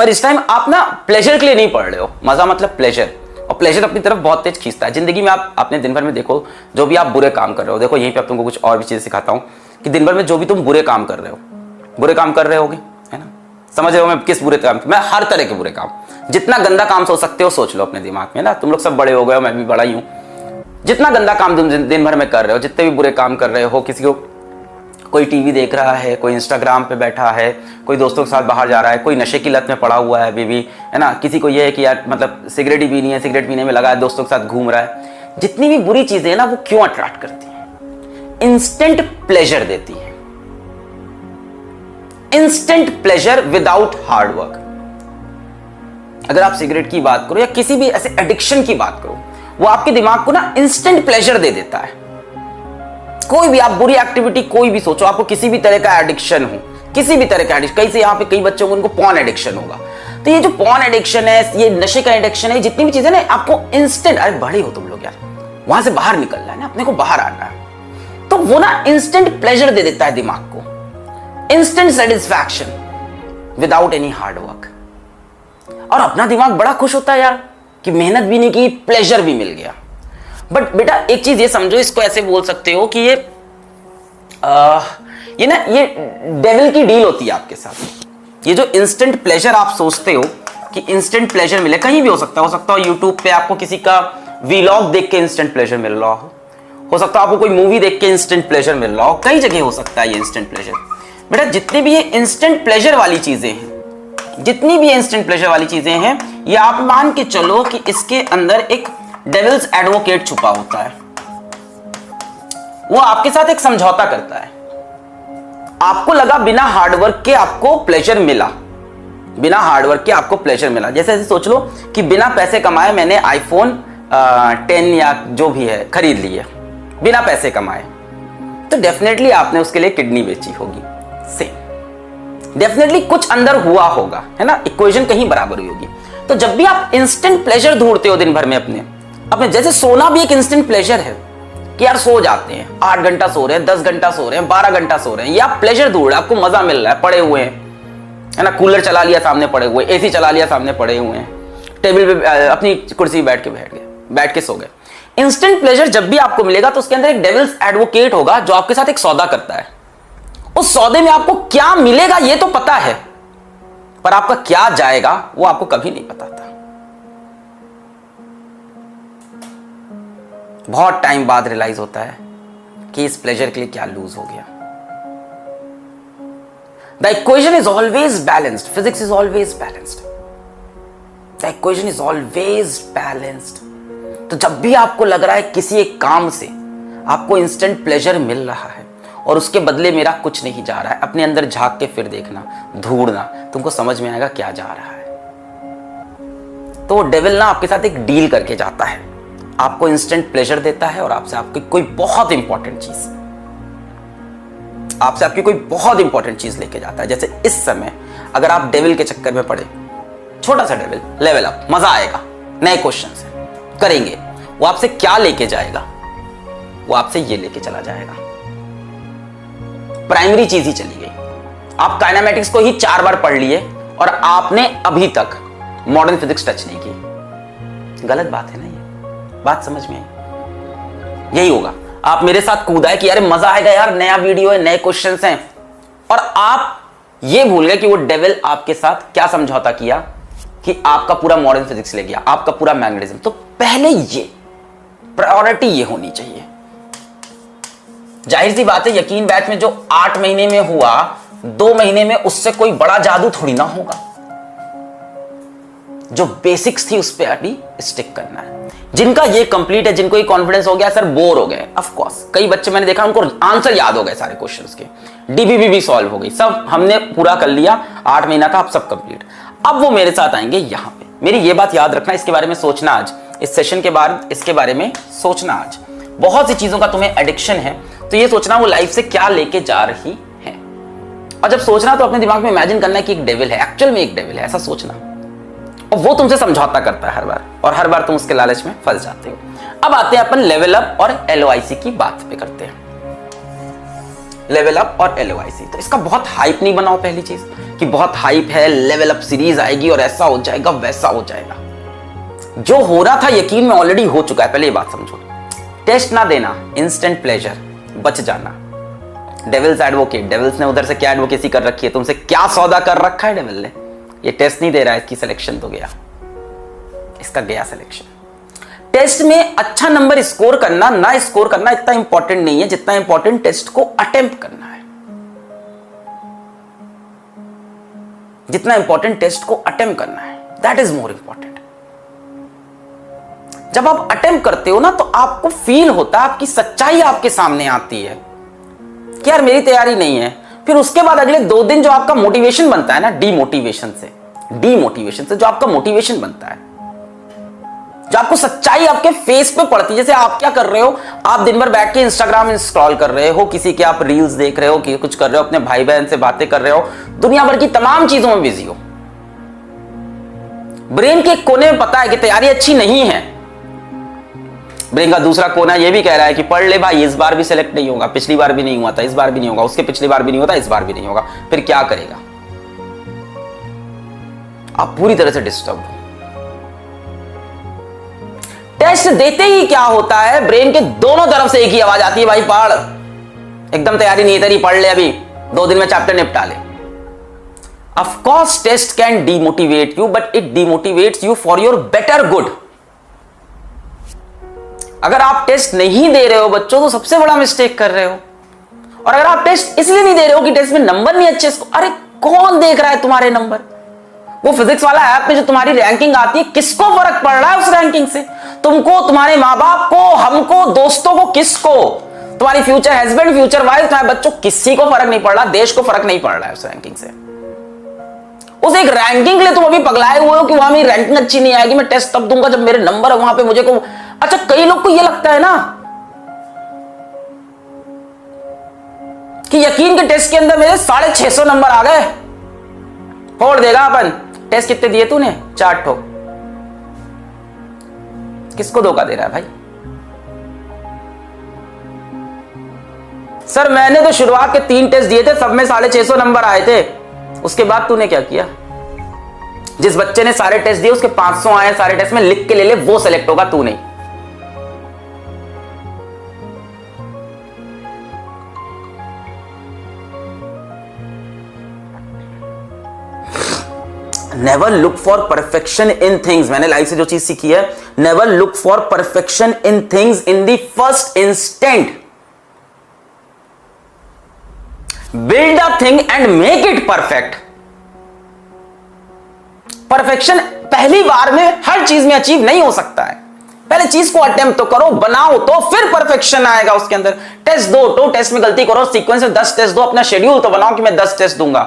पर इस टाइम आप ना प्लेजर के लिए नहीं पढ़ रहे हो, मजा मतलब प्लेजर, और प्लेजर अपनी तरफ बहुत तेज खींचता है। जिंदगी में आप अपने दिन भर में देखो जो भी आप बुरे काम कर रहे हो, देखो यहीं पे अब तुमको कुछ और भी चीजें सिखाता हूँ कि दिन भर में जो भी तुम बुरे काम कर रहे हो, बुरे काम कर रहे होगे, है ना, समझ रहे हो मैं किस बुरे काम, मैं हर तरह के बुरे काम, जितना गंदा काम सोच सकते हो सोच लो अपने दिमाग में ना, तुम लोग सब बड़े हो गए हो, मैं भी बड़ा ही हूँ, जितना गंदा काम तुम दिन भर में कर रहे हो, जितने भी बुरे काम कर रहे हो, किसी को कोई टीवी देख रहा है, कोई इंस्टाग्राम पे बैठा है, कोई दोस्तों के साथ बाहर जा रहा है, कोई नशे की लत में पड़ा हुआ है बेबी, है ना, किसी को ये है कि यार मतलब सिगरेट ही पीनी है, सिगरेट पीने में लगा है, दोस्तों के साथ घूम रहा है, जितनी भी बुरी चीजें हैं ना वो क्यों अट्रैक्ट करती हैं? इंस्टेंट प्लेजर देती है, instant pleasure without hard work. अगर आप सिगरेट की बात करो या किसी भी ऐसे एडिक्शन की बात करो, वो आपके दिमाग को ना इंस्टेंट प्लेजर दे देता है। कोई भी आप बुरी एक्टिविटी कोई भी सोचो, आपको किसी भी तरह का एडिक्शन हो, किसी भी तरह का एडिक्शन, कहीं से यहाँ पे कई बच्चों को उनको पॉर्न एडिक्शन होगा, तो ये जो पॉर्न एडिक्शन है, ये नशे का एडिक्शन है, जितनी भी चीजें ना आपको इंस्टेंट, अरे बड़े हो तुम लोग यार, वहां से बाहर निकलना है ना, अपने को बाहर आना है, तो वो ना इंस्टेंट प्लेजर दे देता है दिमाग को, instant satisfaction without any hard work. और अपना दिमाग बड़ा खुश होता है यार कि मेहनत भी नहीं की, प्लेजर भी मिल गया। बट बेटा एक चीज ये समझो, इसको ऐसे बोल सकते हो कि ये डेविल की डील होती है आपके साथ। ये जो इंस्टेंट प्लेजर आप सोचते हो कि इंस्टेंट प्लेजर मिले, कहीं भी हो सकता हो यूट्यूब पे आपको किसी का वीलॉग देख के इंस्टेंट प्लेजर मिल रहा हो सकता है आपको कोई मूवी देख के इंस्टेंट प्लेजर मिल रहा हो, कई जगह हो सकता है ये इंस्टेंट प्लेजर। बेटा जितनी भी ये इंस्टेंट प्लेजर वाली चीजें हैं, जितनी भी इंस्टेंट प्लेजर वाली चीजें हैं, ये आप मान के चलो कि इसके अंदर एक डेविल्स एडवोकेट छुपा होता है। वो आपके साथ एक समझौता करता है। आपको लगा बिना हार्डवर्क के आपको प्लेजर मिला, बिना हार्डवर्क के आपको प्लेजर मिला। जैसे ऐसे सोच लो कि बिना पैसे कमाए मैंने आईफोन 10 या जो भी है खरीद लिया, बिना पैसे कमाए, तो डेफिनेटली आपने उसके लिए किडनी बेची होगी। सेम डेफिनेटली कुछ अंदर हुआ होगा, है ना, इक्वेशन कहीं बराबर हुई होगी। तो जब भी आप इंस्टेंट प्लेजर ढूंढते हो दिन भर में अपने जैसे सोना भी एक इंस्टेंट प्लेजर है कि यार सो जाते हैं, 8 घंटा सो रहे हैं, 10 घंटा सो रहे हैं, 12 घंटा सो रहे हैं, ये आप प्लेजर ढूंढ रहे हैं, आपको मजा मिल रहा है, पड़े हुए हैं, है ना, कूलर चला लिया सामने पड़े हुए, एसी चला लिया सामने पड़े हुए हैं, टेबल पे अपनी कुर्सी बैठ के सो गए। इंस्टेंट प्लेजर जब भी आपको मिलेगा तो उसके अंदर एक डेविल्स एडवोकेट होगा जो आपके साथ एक सौदा करता है। उस सौदे में आपको क्या मिलेगा ये तो पता है, पर आपका क्या जाएगा वो आपको कभी नहीं पता था। बहुत टाइम बाद रियलाइज होता है कि इस प्लेजर के लिए क्या लूज हो गया। The equation is always balanced, physics is always balanced, the equation is always balanced. तो जब भी आपको लग रहा है किसी एक काम से आपको इंस्टेंट प्लेजर मिल रहा है और उसके बदले मेरा कुछ नहीं जा रहा है, अपने अंदर झांक के फिर देखना, ढूंढना, तुमको समझ में आएगा क्या जा रहा है। तो वो डेविल ना आपके साथ एक डील करके जाता है, आपको इंस्टेंट प्लेजर देता है और आपसे आपकी कोई बहुत इंपॉर्टेंट चीज लेके जाता है। जैसे इस समय अगर आप डेविल के चक्कर में पड़े, छोटा सा डेविल, लेवल अप, मजा आएगा, नए क्वेश्चन करेंगे, वो आपसे क्या लेके जाएगा? वो आपसे ये लेके चला जाएगा, प्राइमरी चीज ही चली गई। आप काइनेमैटिक्स को ही 4 बार पढ़ लिए और आपने अभी तक मॉडर्न फिजिक्स टच नहीं की। गलत बात है ना, ये बात समझ में आई? यही होगा, आप मेरे साथ कूदा है कि यार मजा आएगा यार, नया वीडियो है, नए क्वेश्चंस हैं, और आप ये भूल गए कि वो डेविल आपके साथ क्या समझौता किया कि आपका पूरा मॉडर्न फिजिक्स ले गया, आपका पूरा मैग्नेटिज्म। तो पहले ये प्रायोरिटी ये होनी चाहिए। जाहिर सी बात है, यकीन बैच में जो 8 महीने में हुआ, 2 महीने में उससे कोई बड़ा जादू थोड़ी ना होगा। जो बेसिक्स थी उस पर अभी स्टिक करना है। जिनका ये कंप्लीट है, जिनको ये कॉन्फिडेंस हो गया, सर बोर हो गए, ऑफ कोर्स कई बच्चे मैंने देखा उनको आंसर याद हो गए सारे क्वेश्चंस के, डीबीबी भी सॉल्व हो गई, सब हमने पूरा कर लिया, 8 महीना था, अब सब कंप्लीट। अब वो मेरे साथ आएंगे यहां पे। मेरी ये बात याद रखना, इसके बारे में सोचना आज, इस सेशन के बाद इसके बारे में सोचना आज। बहुत सी चीजों का तुम्हें एडिक्शन है, तो ये सोचना वो लाइफ से क्या लेके जा रही है। और जब सोचना तो अपने दिमाग में इमेजिन करना कि एक डेविल है, एक्चुअल में एक डेविल है, ऐसा सोचना, और वो तुमसे समझौता करता है हर बार, और हर बार तुम उसके लालच में फंस जाते हो। अब आते हैं अपन लेवल अप और LOIC की बात पे करते हैं। लेवल अप और LOIC। तो इसका बहुत हाइप नहीं बनाओ, पहली चीज कि बहुत हाइप है, लेवल अप सीरीज आएगी और ऐसा हो जाएगा वैसा हो जाएगा। जो हो रहा था यकीन में ऑलरेडी हो चुका है, पहले ये बात समझो। टेस्ट ना देना, इंस्टेंट प्लेजर, बच जाना। डेविल्स एडवोकेट, डेविल्स ने उधर से क्या एडवोकेसी कर रखी है, तुमसे क्या सौदा कर रखा है डेविल ने। ये टेस्ट नहीं दे रहा है, इसकी सिलेक्शन तो गया, इसका गया सिलेक्शन। टेस्ट में अच्छा नंबर स्कोर करना ना स्कोर करना इतना इंपॉर्टेंट नहीं है जितना इंपॉर्टेंट टेस्ट को अटेम्प्ट करना है। जितना इंपॉर्टेंट टेस्ट को अटेम्प्ट करना है, दैट इज मोर इंपॉर्टेंट। जब आप अटेम्प्ट करते हो ना तो आपको फील होता है, आपकी सच्चाई आपके सामने आती है कि यार मेरी तैयारी नहीं है। फिर उसके बाद अगले 2 दिन जो आपका मोटिवेशन बनता है ना, डीमोटिवेशन से जो आपका मोटिवेशन बनता है, जो आपको सच्चाई आपके फेस पे पड़ती है। जैसे आप क्या कर रहे हो, आप दिन भर बैठ के इंस्टाग्राम स्क्रॉल कर रहे हो, किसी के आप रील्स देख रहे हो, कि कुछ कर रहे हो, अपने भाई बहन से बातें कर रहे हो, दुनिया भर की तमाम चीजों में बिजी हो। ब्रेन के कोने में पता है कि तैयारी अच्छी नहीं है। ब्रेन का दूसरा कोना ये भी कह रहा है कि पढ़ ले भाई, इस बार भी सिलेक्ट नहीं होगा, पिछली बार भी नहीं हुआ था, इस बार भी नहीं होगा, उसके पिछली बार भी नहीं होता, इस बार भी नहीं होगा। फिर क्या करेगा? आप पूरी तरह से डिस्टर्ब हो। टेस्ट देते ही क्या होता है, ब्रेन के दोनों तरफ से एक ही आवाज आती है, भाई पढ़, एकदम तैयारी नहीं तेरी, पढ़ ले, अभी 2 दिन में चैप्टर निपटा ले। Of course test can demotivate you, but it demotivates you for your better good. अगर आप टेस्ट नहीं दे रहे हो बच्चों तो सबसे बड़ा मिस्टेक कर रहे हो। और अगर आप टेस्ट इसलिए नहीं दे रहे हो कि टेस्ट में नंबर नहीं अच्छे, अरे कौन देख रहा है तुम्हारे नंबर? वो फिजिक्स वाला ऐप में जो तुम्हारी रैंकिंग आती है, किसको फर्क पड़ रहा है उस रैंकिंग से? तुमको, तुम्हारे माँ बाप को, हमको, दोस्तों को, किसको? तुम्हारी फ्यूचर हस्बैंड, फ्यूचर वाइफ, तुम्हारे बच्चों, किसी को फर्क नहीं पड़ रहा, देश को फर्क नहीं पड़ रहा है उस रैंकिंग से। उस एक रैंकिंग के लिए तुम अभी पगलाए हुए हो कि वहां मेरी रैंकिंग अच्छी नहीं आएगी, मैं टेस्ट तब दूंगा जब मेरे नंबर वहां पे मुझे को। अच्छा, कई लोग को यह लगता है ना कि यकीन के टेस्ट के अंदर मेरे 650 नंबर आ गए, फोड़ देगा अपन। टेस्ट कितने दिए तूने? 4 ठो। किसको धोखा दे रहा है भाई? सर मैंने तो शुरुआत के 3 टेस्ट दिए थे, सब में 650 नंबर आए थे। उसके बाद तूने क्या किया? जिस बच्चे ने सारे टेस्ट दिए उसके 500 आए सारे टेस्ट में, लिख के ले ले, वो सेलेक्ट होगा, तू नहीं। Never look for perfection in things. मैंने लाइफ से जो चीज सीखी है, never look for perfection in things in the first instant. Build a thing and make it perfect. Perfection पहली बार में हर चीज में अचीव नहीं हो सकता है। पहले चीज को अटेम्प्ट तो करो, बनाओ, तो फिर परफेक्शन आएगा उसके अंदर। टेस्ट दो, तो टेस्ट में गलती करो, सीक्वेंस में 10 टेस्ट दो, अपना शेड्यूल तो बनाओ कि मैं 10 टेस्ट दूंगा।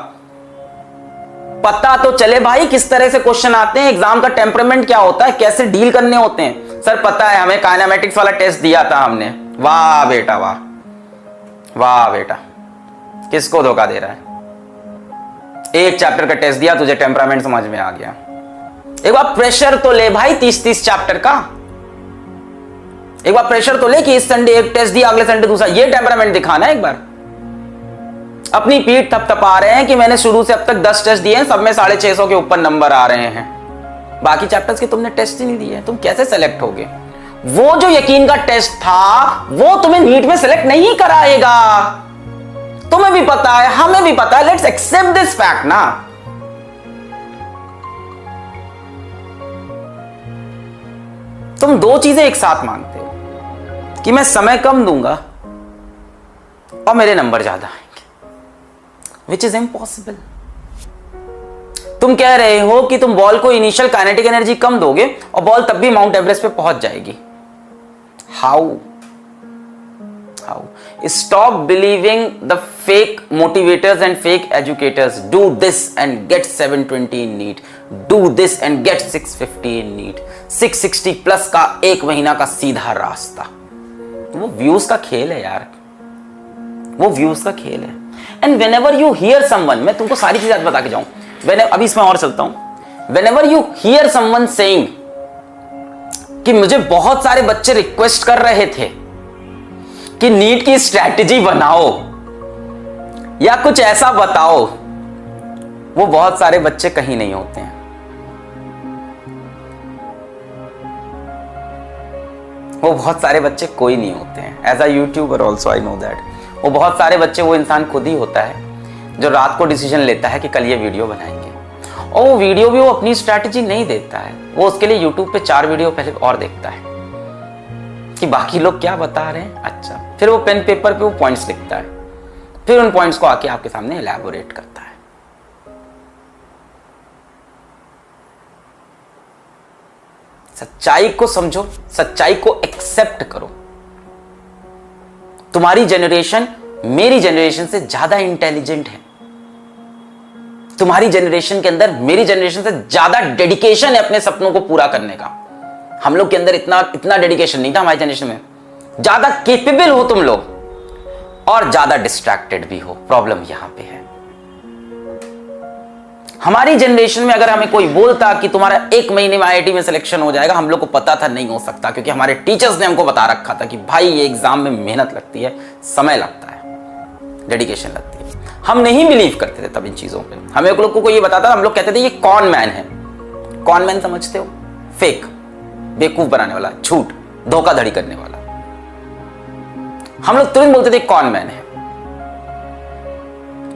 पता तो चले भाई किस तरह से क्वेश्चन आते हैं, एग्जाम का टेम्परामेंट क्या होता है, कैसे डील करने होते हैं। सर पता है, हमें काइनेमेटिक्स वाला टेस्ट दिया था हमने। वाह बेटा वाह, वाह बेटा, किसको धोखा दे रहा है? एक चैप्टर का टेस्ट दिया, तुझे टेम्परामेंट समझ में आ गया। एक बार प्रेशर तो ले भाई 30-30 चैप्टर का। एक बार प्रेशर तो ले कि इस संडे एक टेस्ट दिया, अगले संडे दूसरा। ये टेम्परामेंट दिखाना है एक बार। अपनी पीठ थपथपा रहे हैं कि मैंने शुरू से अब तक 10 टेस्ट दिए हैं, सब में 650 के ऊपर नंबर आ रहे हैं। बाकी चैप्टर्स के तुमने टेस्ट ही नहीं दिए, तुम कैसे सेलेक्ट होगे? वो जो यकीन का टेस्ट था वो तुम्हें नीट में सेलेक्ट नहीं कराएगा। तुम्हें भी पता है, हमें भी पता है। लेट्स एक्सेप्ट दिस फैक्ट ना। तुम 2 चीजें एक साथ मांगते हो कि मैं समय कम दूंगा और मेरे नंबर ज्यादा आएंगे, विच इज इम्पॉसिबल। तुम कह रहे हो कि तुम बॉल को इनिशियल काइनेटिक एनर्जी कम दोगे और बॉल तब भी माउंट एवरेस्ट पे पहुंच जाएगी। How? Stop believing the fake motivators and fake educators. Do this and get 720 in NEET. Do this and get 650 in NEET. 660 plus का 1 महीना का सीधा रास्ता। वो व्यूज का खेल है यार, वो व्यूज का खेल है। And whenever you hear someone, मैं तुमको सारी चीजें बता के जाऊं, अभी इसमें और चलता हूं। Whenever you hear someone saying कि मुझे बहुत सारे बच्चे रिक्वेस्ट कर रहे थे कि नीट की स्ट्रैटेजी बनाओ, या कुछ ऐसा बताओ। वो बहुत सारे बच्चे कहीं नहीं होते हैं। वो बहुत सारे बच्चे कोई नहीं होते हैं। As a YouTuber also I know that. वो बहुत सारे बच्चे, वो इंसान खुद ही होता है जो रात को डिसीजन लेता है कि कल ये वीडियो बनाएंगे, और वो वीडियो भी वो अपनी स्ट्रैटेजी नहीं देता है। वो उसके लिए यूट्यूब पे 4 वीडियो पहले और देखता है कि बाकी लोग क्या बता रहे हैं। अच्छा, फिर वो पेन पेपर पे वो पॉइंट्स लिखता है, फिर उन पॉइंट्स को आके आपके सामने एलैबोरेट करता है। सच्चाई को समझो, सच्चाई को एक्सेप्ट करो। तुम्हारी जनरेशन मेरी जनरेशन से ज्यादा इंटेलिजेंट है। तुम्हारी जनरेशन के अंदर मेरी जनरेशन से ज्यादा डेडिकेशन है अपने सपनों को पूरा करने का। हम लोग के अंदर इतना डेडिकेशन नहीं था हमारी जनरेशन में। ज्यादा केपेबल हो तुम लोग और ज्यादा डिस्ट्रैक्टेड भी हो। प्रॉब्लम यहां पे है। हमारी जनरेशन में अगर हमें कोई बोलता कि तुम्हारा 1 महीने में आईआईटी में सिलेक्शन हो जाएगा, हम लोग को पता था नहीं हो सकता, क्योंकि हमारे टीचर्स ने हमको बता रखा था कि भाई ये एग्जाम में मेहनत लगती है, समय लगता है, डेडिकेशन लगती है। हम नहीं बिलीव करते थे तब इन चीजों पे। हमें लोग को ये बताता था, हम लोग कहते थे ये कॉन मैन है। कॉन मैन समझते हो? फेक, बेवकूफ बनाने वाला, झूठ, धोखाधड़ी करने वाला। हम लोग तुरंत बोलते थे कॉन मैन है।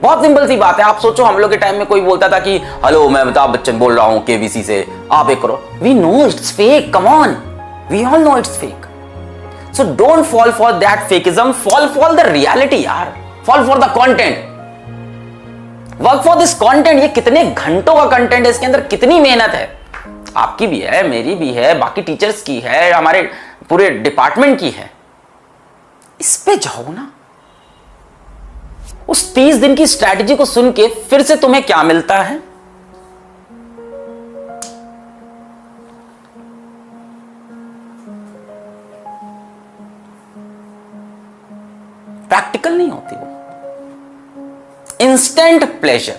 बहुत सिंपल सी बात है। आप सोचो, हम लोग के टाइम में कोई बोलता था कि हेलो मैं अमिताभ बच्चन बोल रहा हूं केबीसी से, आप एक करो। We know it's fake, come on, we all know it's fake. So don't fall for that fakeism, fall for the reality यार, fall for the content, work for this content. ये कितने घंटों का कंटेंट है, इसके अंदर कितनी मेहनत है, आपकी भी है, मेरी भी है, बाकी टीचर्स की है, हमारे पूरे डिपार्टमेंट की है। इस पे जाओ ना। उस 30 दिन की स्ट्रैटेजी को सुन के फिर से तुम्हें क्या मिलता है? प्रैक्टिकल नहीं होती वो। इंस्टेंट प्लेजर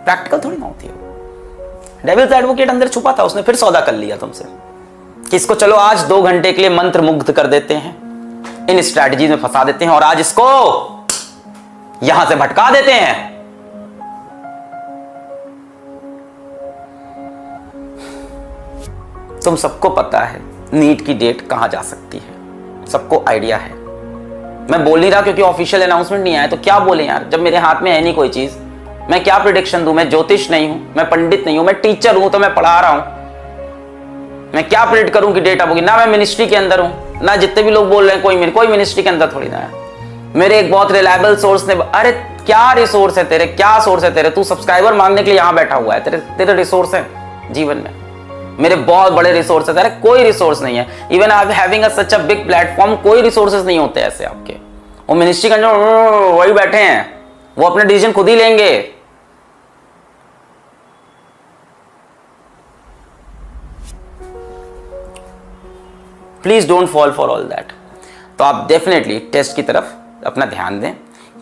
प्रैक्टिकल थोड़ी ना होती है। डेविल्स एडवोकेट अंदर छुपा था, उसने फिर सौदा कर लिया तुमसे कि इसको चलो आज 2 घंटे के लिए मंत्र मुग्ध कर देते हैं, इन स्ट्रैटेजी में फंसा देते हैं और आज इसको यहां से भटका देते हैं। तुम सबको पता है नीट की डेट कहां जा सकती है, सबको आइडिया है। मैं बोल नहीं रहा क्योंकि ऑफिशियल अनाउंसमेंट नहीं आया, तो क्या बोले यार, जब मेरे हाथ में है नहीं कोई चीज। मैं क्या प्रिडिक्शन दूं? मैं ज्योतिष नहीं हूं, मैं पंडित नहीं हूं, मैं टीचर हूं तो मैं पढ़ा रहा हूं। मैं क्या प्रिडिक्ट करूं कि डेट अब होगी? ना मैं मिनिस्ट्री के अंदर हूं, ना जितने भी लोग बोल रहे हैं कोई मिनिस्ट्री के अंदर थोड़ी ना है। मेरे एक बहुत रिलायबल सोर्स ने, अरे क्या रिसोर्स है तेरे, क्या सोर्स है तेरे? तू सब्सक्राइबर मांगने के लिए यहां बैठा हुआ है, तेरे रिसोर्स है जीवन में? मेरे बहुत बड़े रिसोर्स है, तेरे कोई रिसोर्स नहीं है। Even I having such a big platform, कोई रिसोर्सेज नहीं होते ऐसे आपके। वो मिनिस्ट्री के अंदर वही बैठे हैं, वो अपने डिसीजन खुद ही लेंगे। Please don't fall for all that. तो आप डेफिनेटली टेस्ट की तरफ अपना ध्यान दें।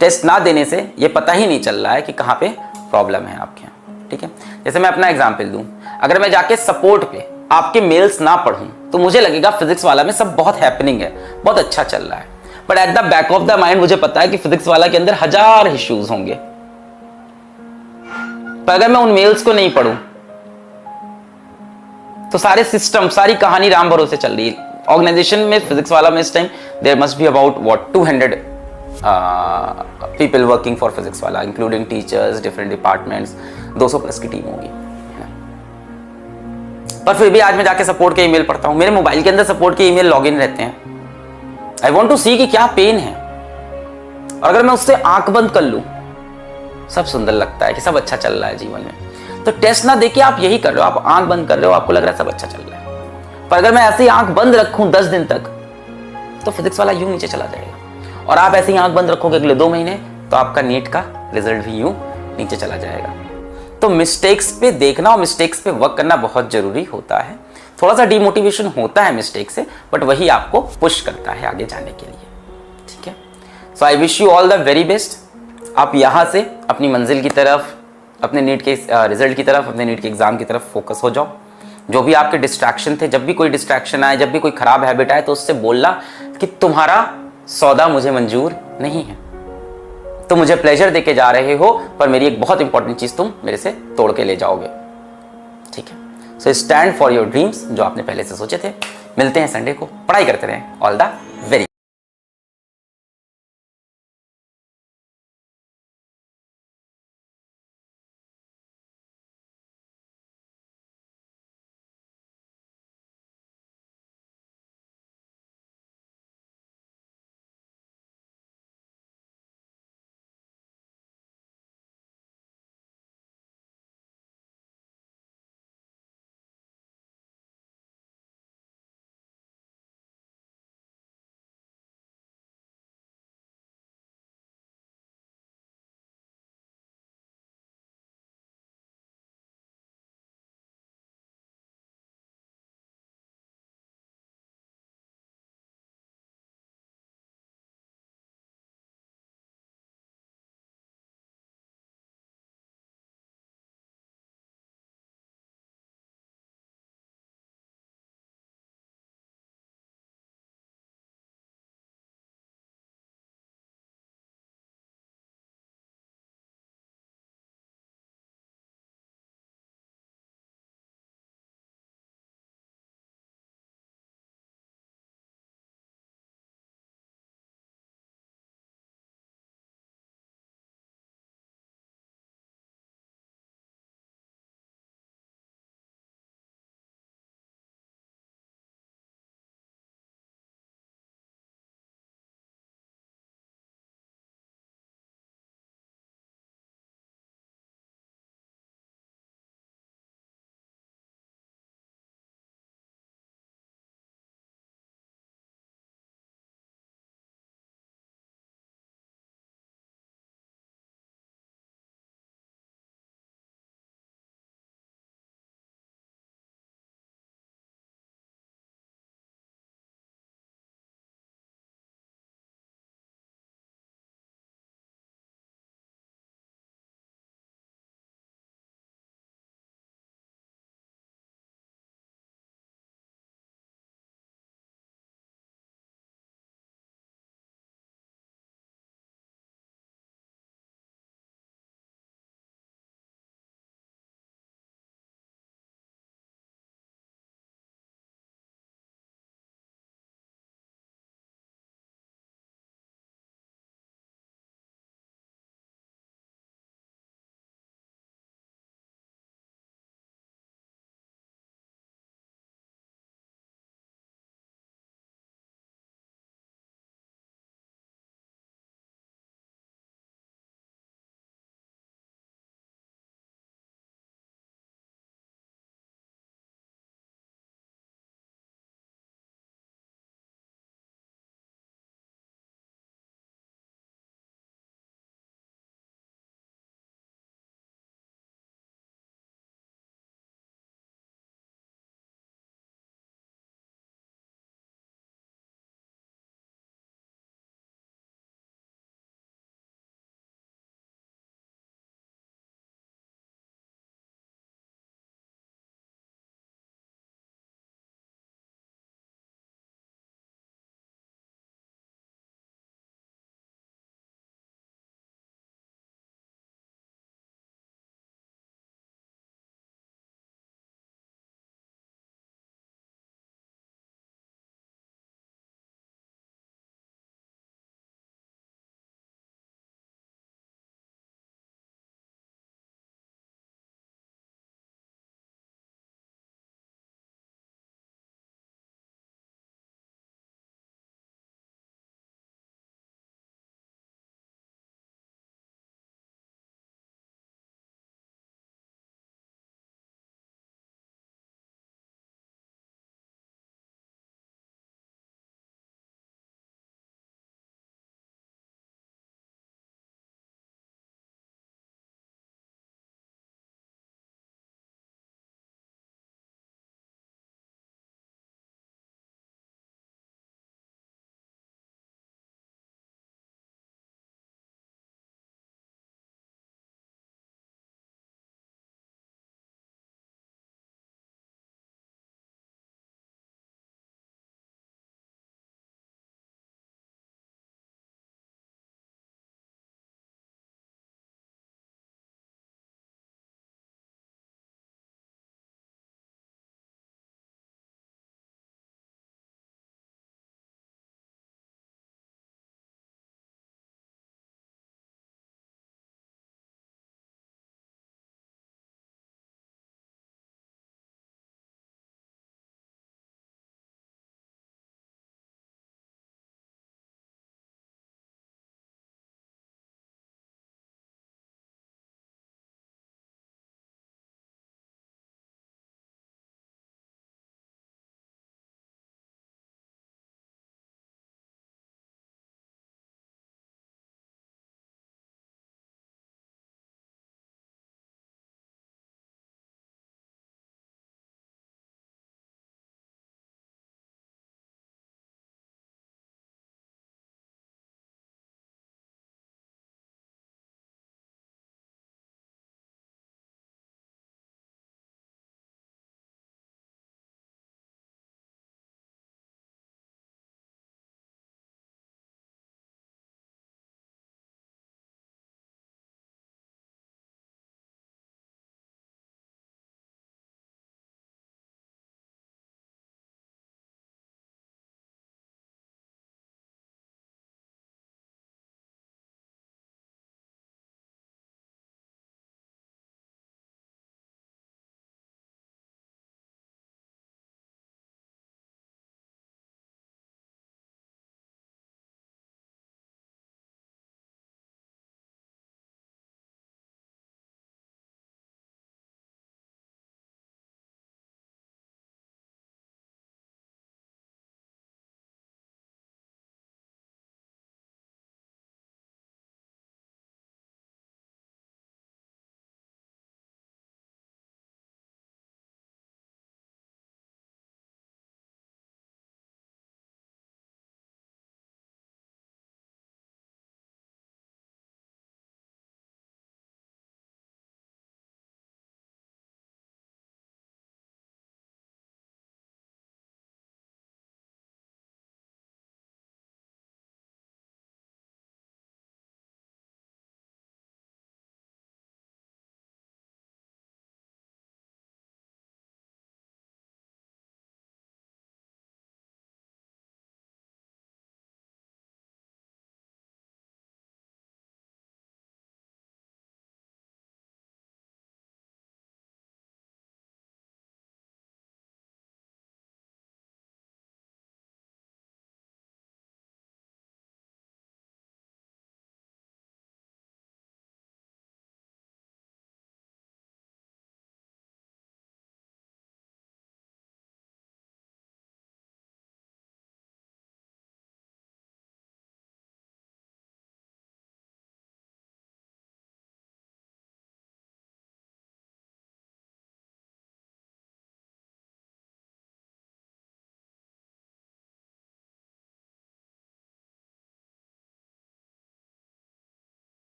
टेस्ट ना देने से ये पता ही नहीं चल रहा है कि कहाँ पे प्रॉब्लम है आपके यहाँ, ठीक है? जैसे मैं अपना एग्जांपल दूं, अगर मैं जाके सपोर्ट पे आपके मेल्स ना पढ़ूं तो मुझे लगेगा फिजिक्स वाला में सब बहुत हैपनिंग है, बहुत अच्छा चल रहा है, but at the back of the mind मुझे पता है कि फिजिक्स वाला के अंदर 1000 इश्यूज होंगे। पर अगर मैं उन मेल्स को नहीं पढ़ूं तो सारे सिस्टम, सारी कहानी राम भरोसे चल रही है। ऑर्गेनाइजेशन में फिजिक्स वाला में इस time there must be about 200 people working for physics Wallah, including teachers, different departments, 200 plus की टीम होगी। पर फिर भी आज मैं जाके सपोर्ट के ईमेल पढ़ता हूं, मेरे मोबाइल के अंदर सपोर्ट के ईमेल लॉगिन रहते हैं। आई वांट टू सी कि क्या पेन है, और अगर मैं उससे आंख बंद कर लूं, सब सुंदर लगता है कि सब अच्छा चल रहा है जीवन में। तो टेस्ट ना देके आप यही कर रहे हो, आप आंख बंद कर रहे हो, आपको लग रहा है सब अच्छा चल रहा है। पर अगर मैं ऐसे ही आंख बंद रखूं 10 दिन तक तो फिजिक्स वाला यूं नीचे चला जाएगा, और आप ऐसे ही आंख बंद रखोगे अगले 2 महीने तो आपका नीट का रिजल्ट भी यूं नीचे चला जाएगा। तो मिस्टेक्स पे देखना और मिस्टेक्स पे वर्क करना बहुत जरूरी होता है। थोड़ा सा डिमोटिवेशन होता है मिस्टेक से, बट वही आपको पुश करता है आगे जाने के लिए, ठीक है? So I wish you all the very best. आप यहाँ से अपनी मंजिल की तरफ, अपने नीट के रिजल्ट की तरफ, अपने नीट के एग्जाम की तरफ फोकस हो जाओ। जो भी आपके डिस्ट्रैक्शन थे, जब भी कोई डिस्ट्रैक्शन आए, जब भी कोई खराब हैबिट आए, तो उससे बोलना कि तुम्हारा सौदा मुझे मंजूर नहीं है, तो मुझे प्लेजर देके जा रहे हो, पर मेरी एक बहुत इंपॉर्टेंट चीज तुम मेरे से तोड़ के ले जाओगे। ठीक है, so stand for your dreams, जो आपने पहले से सोचे थे। मिलते हैं संडे को, पढ़ाई करते रहें। All the very